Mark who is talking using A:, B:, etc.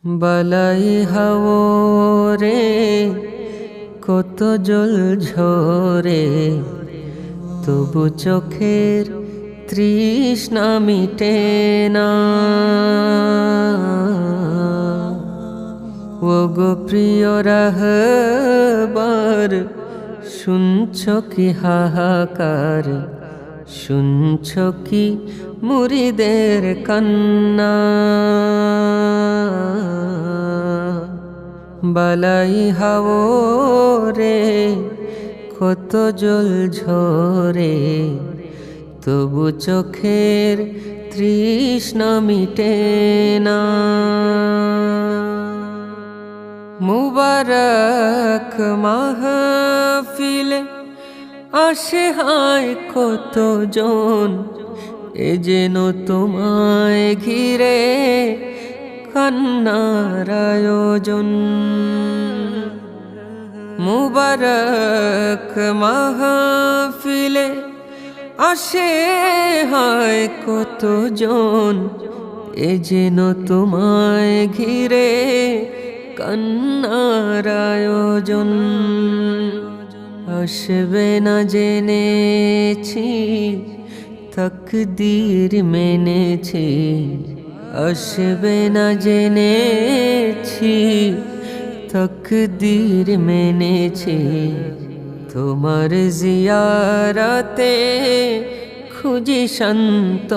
A: বালাই হাও রে কত জল ঝরে, তবু চোখের তৃষ্ণা মিটে না। ও গো প্রিয় রাহবার, শুনছ কি হাহাকার, শুনছ কি মুরিদের কান্না। বালাই হাও রে কত জল ঝরে, তবু চোখের তৃষ্ণা মিটে না। মুবারক মাহফিলে আসে হায় কত জন, এ যেন তোমায় ঘিরে কান্নার আয়োজন। মুবারক মাহফিলে আসে হায় কত জন, এ যেন তোমায় ঘিরে কান্নার আয়োজন। আসবে না জেনেছি, তকদীর মেনেছি, আসবে না জেনেছি, তকদীর মেনেছি। তোমার জিয়ারতে খুঁজি শান্ত